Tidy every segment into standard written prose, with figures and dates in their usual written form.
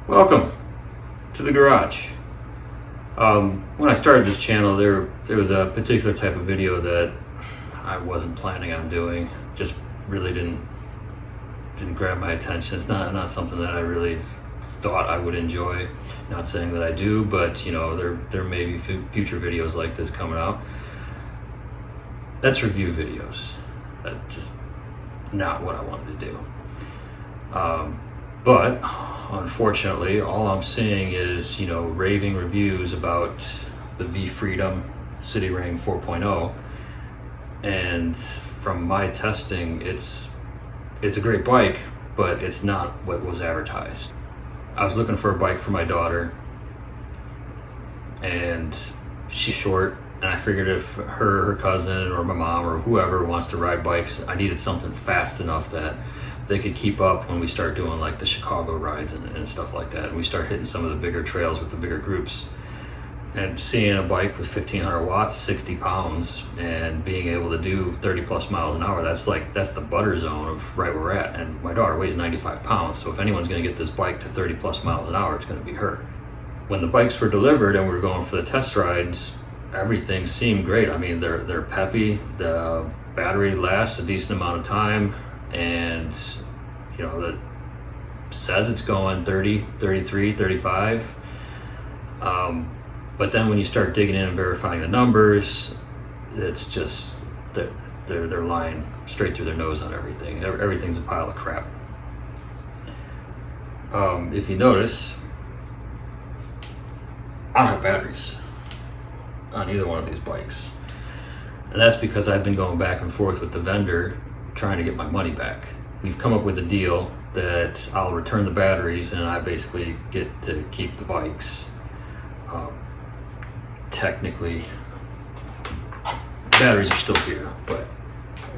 Welcome to the garage. When I started this channel, there was a particular type of video that I wasn't planning on doing. Just really didn't grab my attention. It's not something that I really thought I would enjoy. Not saying that I do, but you know, there may be future videos like this coming out. That's review videos. That's just not what I wanted to do. But unfortunately, all I'm seeing is, you know, raving reviews about the Vefreedom CityRang 4.0, and from my testing, it's a great bike, but it's not what was advertised. I was looking for a bike for my daughter, and she's short, and I figured if her cousin or my mom or whoever wants to ride bikes, I needed something fast enough that they could keep up when we start doing like the Chicago rides and stuff like that. And we start hitting some of the bigger trails with the bigger groups. And seeing a bike with 1500 watts, 60 pounds, and being able to do 30 plus miles an hour, that's the butter zone of right where we're at. And my daughter weighs 95 pounds, so if anyone's gonna get this bike to 30 plus miles an hour, it's gonna be her. When the bikes were delivered and we were going for the test rides, everything seemed great. I mean, they're peppy, the battery lasts a decent amount of time, and you know, that says it's going 30, 33, 35. But then when you start digging in and verifying the numbers, it's just, they're lying straight through their nose on everything. Everything's a pile of crap. If you notice, I don't have batteries on either one of these bikes. And that's because I've been going back and forth with the vendor trying to get my money back. We've come up with a deal that I'll return the batteries and I basically get to keep the bikes. Technically, batteries are still here, but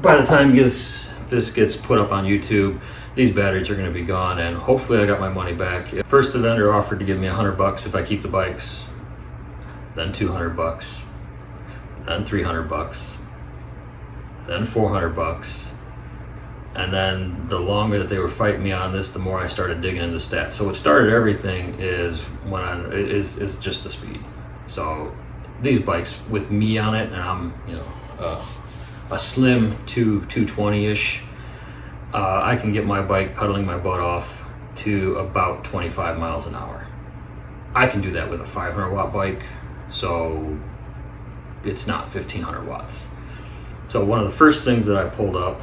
by the time this gets put up on YouTube, these batteries are going to be gone, and hopefully I got my money back. First, the vendor offered to give me $100 if I keep the bikes, then $200, then $300, then $400. And then the longer that they were fighting me on this, the more I started digging into stats. So what started everything is is just the speed. So these bikes with me on it, and I'm, you know, a slim 220-ish, I can get my bike pedaling my butt off to about 25 miles an hour. I can do that with a 500 watt bike, so it's not 1500 watts. So one of the first things that I pulled up,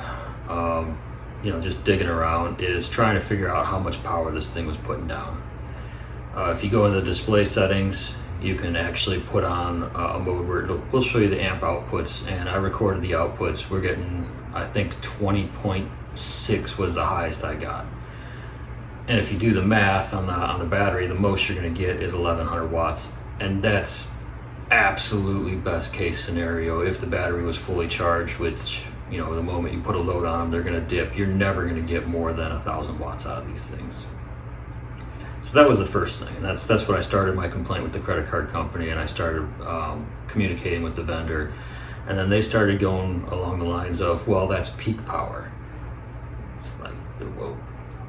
you know, just digging around, is trying to figure out how much power this thing was putting down. If you go into the display settings, you can actually put on a mode where we'll show you the amp outputs, and I recorded the outputs. We're getting, I think 20.6 was the highest I got. And if you do the math on the battery, the most you're going to get is 1100 watts, and that's absolutely best case scenario if the battery was fully charged, which, you know, the moment you put a load on them, they're going to dip. You're never going to get more than 1000 watts out of these things. So that was the first thing, and that's what I started my complaint with the credit card company, and I started communicating with the vendor, and then they started going along the lines of, well, that's peak power. It's like, well,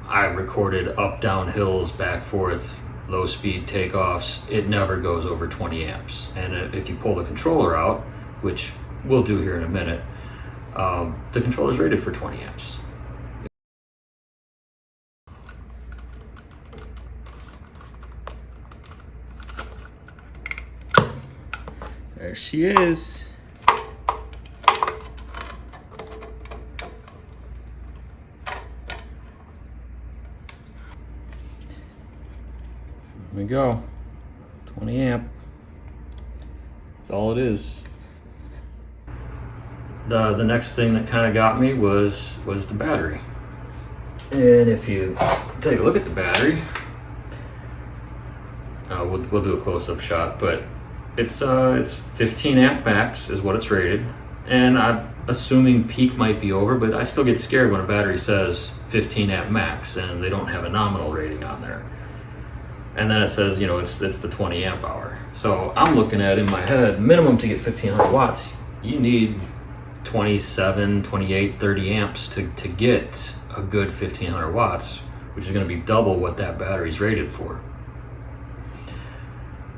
I recorded up, down hills, back, forth, low speed takeoffs. It never goes over 20 amps, and if you pull the controller out, which we'll do here in a minute, the controller is rated for 20 amps. There she is. There we go. 20 amp. That's all it is. The next thing that kind of got me was the battery. And if you take a look at the battery, we'll do a close-up shot, but it's 15 amp max is what it's rated, and I'm assuming peak might be over, but I still get scared when a battery says 15 amp max and they don't have a nominal rating on there. And then it says, you know, it's the 20 amp hour. So I'm looking at, in my head, minimum to get 1500 watts, you need 27, 28, 30 amps to get a good 1500 watts which is going to be double what that battery's rated for.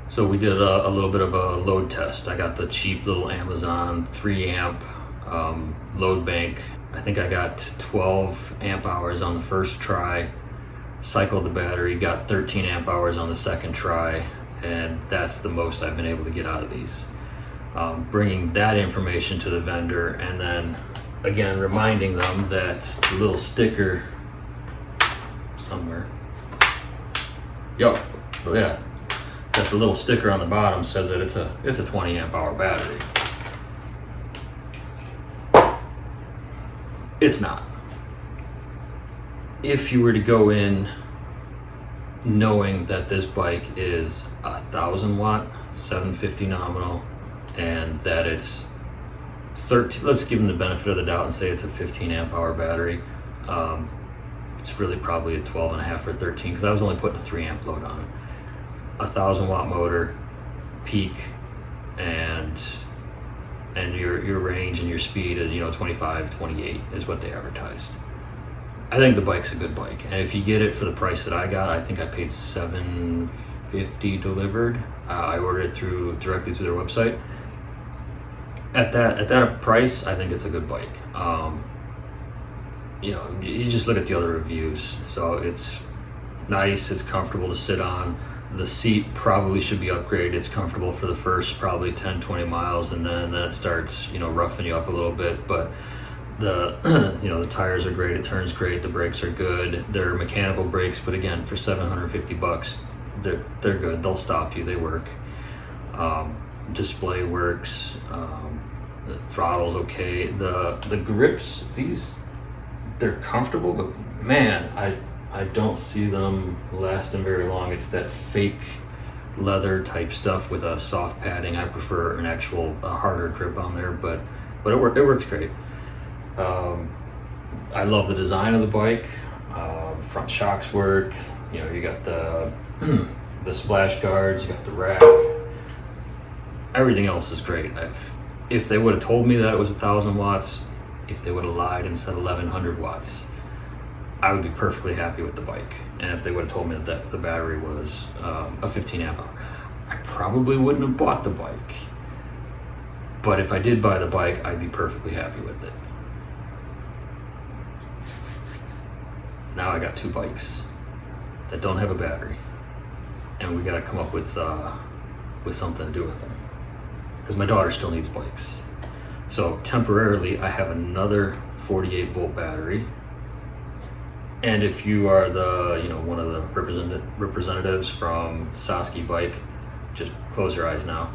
So we did a little bit of a load test. I got the cheap little Amazon 3 amp load bank. I think I got 12 amp hours on the first try, cycled the battery, got 13 amp hours on the second try, and that's the most I've been able to get out of these. Bringing that information to the vendor, and then again reminding them that the little sticker somewhere, oh yeah, that the little sticker on the bottom says that it's a 20 amp hour battery. It's not. If you were to go in knowing that this bike is 1,000 watt, 750 nominal, and that it's 13, let's give them the benefit of the doubt and say it's a 15 amp hour battery. It's really probably a 12.5 or 13, because I was only putting a 3 amp load on it. 1,000 watt motor, peak, and your range and your speed is 25, 28 is what they advertised. I think the bike's a good bike, and if you get it for the price that I got, I think I paid $750 delivered. I ordered it directly through their website. At that price, I think it's a good bike. You just look at the other reviews. So it's nice, it's comfortable to sit on. The seat probably should be upgraded. It's comfortable for the first probably 10, 20 miles, and then it starts, roughing you up a little bit. But the, the tires are great. It turns great. The brakes are good. They're mechanical brakes, but again, for $750, they're good. They'll stop you. They work. Display works. The throttle's okay. The grips, they're comfortable, but man, I don't see them lasting very long. It's that fake leather type stuff with a soft padding. I prefer an actual harder grip on there, but it works great. I love the design of the bike. Front shocks work. You got the splash guards. You got the rack. Everything else is great. If they would have told me that it was 1,000 watts, if they would have lied and said 1,100 watts, I would be perfectly happy with the bike. And if they would have told me that the battery was a 15 amp hour, I probably wouldn't have bought the bike. But if I did buy the bike, I'd be perfectly happy with it. Now I got 2 bikes that don't have a battery, and we gotta come up with something to do with them, because my daughter still needs bikes. So temporarily, I have another 48 volt battery. And if you are one of the representatives from Saskie bike, just close your eyes now.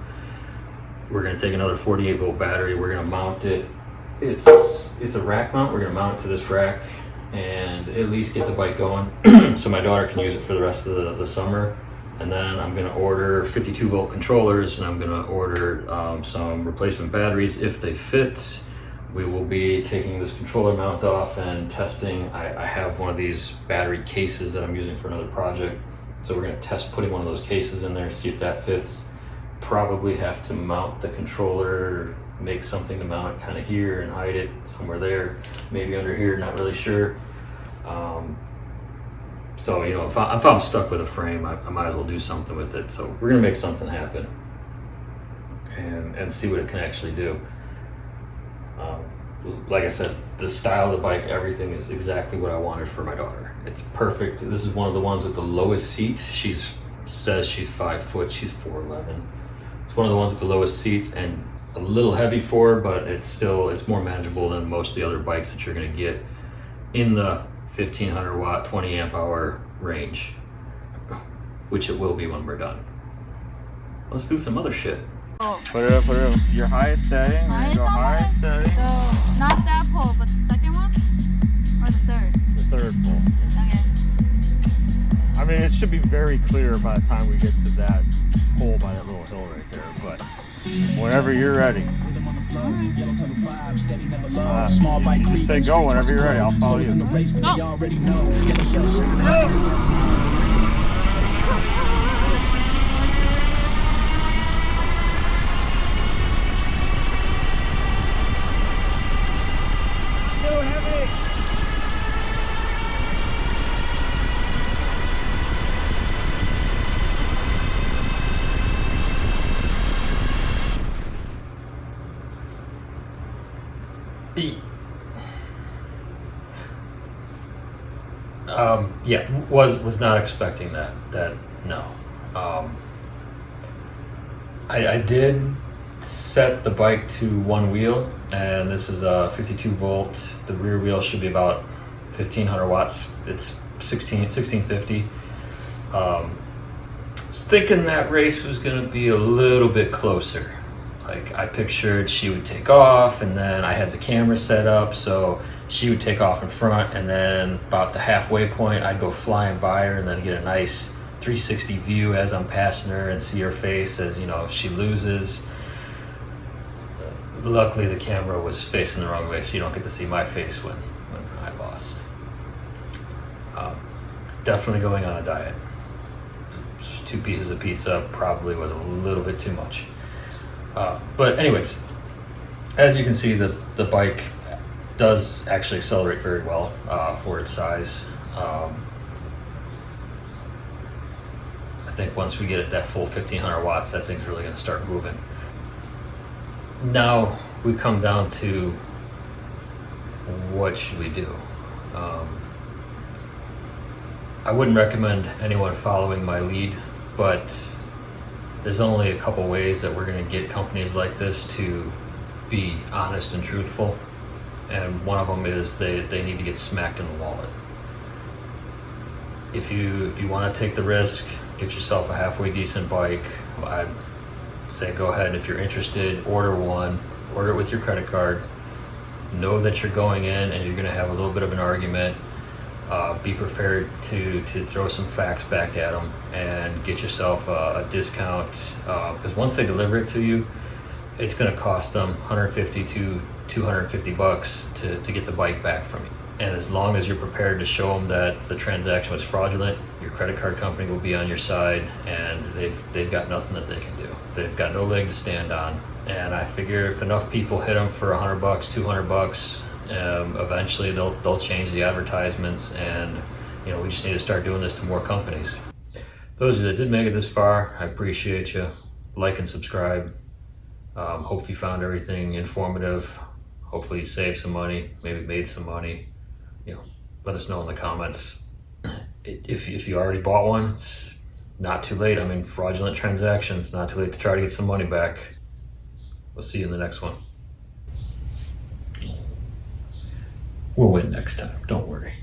We're gonna take another 48 volt battery. We're gonna mount it. It's a rack mount. We're gonna mount it to this rack and at least get the bike going, so my daughter can use it for the rest of the summer. And then I'm gonna order 52 volt controllers, and I'm gonna order some replacement batteries if they fit. We will be taking this controller mount off and testing. I have one of these battery cases that I'm using for another project. So we're gonna test putting one of those cases in there, see if that fits. Probably have to mount the controller, make something to mount it kind of here and hide it somewhere there, maybe under here, not really sure. So if I'm stuck with a frame, I might as well do something with it. So we're gonna make something happen and see what it can actually do. Like I said, the style of the bike, everything is exactly what I wanted for my daughter. It's perfect. This is one of the ones with the lowest seat. She says she's 5 foot, she's 4'11". It's one of the ones with the lowest seats, and a little heavy for her, but it's more manageable than most of the other bikes that you're gonna get in the 1,500 watt, 20 amp hour range, which it will be when we're done. Let's do some other shit. Oh. Put it up, your highest setting. Highest setting. So, not that pole, but the second one? Or the third? The third pole. Okay. I mean, it should be very clear by the time we get to that pole by that little hill right there, but whenever you're ready. You just say go whenever you're ready, I'll follow you. Yeah, was not expecting that. No. I did set the bike to one wheel, and this is a 52 volt. The rear wheel should be about 1500 watts. It's 1650. I was thinking that race was going to be a little bit closer. Like, I pictured she would take off, and then I had the camera set up so she would take off in front, and then about the halfway point I'd go flying by her and then get a nice 360 view as I'm passing her and see her face as, you know, she loses. Luckily the camera was facing the wrong way, so you don't get to see my face when I lost. Definitely going on a diet. 2 pieces of pizza probably was a little bit too much. But anyways, as you can see, the bike does actually accelerate very well for its size. I think once we get it that full 1500 watts, that thing's really going to start moving. Now we come down to what should we do? I wouldn't recommend anyone following my lead, but there's only a couple ways that we're going to get companies like this to be honest and truthful, and one of them is they need to get smacked in the wallet. If you want to take the risk, get yourself a halfway decent bike, I'd say go ahead. If you're interested, order one, order it with your credit card. Know that you're going in and you're going to have a little bit of an argument. Be prepared to throw some facts back at them and get yourself a discount, because once they deliver it to you, it's going to cost them $150 to $250 to get the bike back from you. And as long as you're prepared to show them that the transaction was fraudulent, your credit card company will be on your side, and they've got nothing that they can do. They've got no leg to stand on. And I figure if enough people hit them for $100, $200, eventually they'll change the advertisements, and you know, we just need to start doing this to more companies. Those of you that did make it this far, I appreciate you. Like and subscribe. Hope you found everything informative. Hopefully you saved some money, maybe made some money. You know, let us know in the comments. If you already bought one, it's not too late. I mean, fraudulent transactions, not too late to try to get some money back. We'll see you in the next one. We'll win next time, don't worry.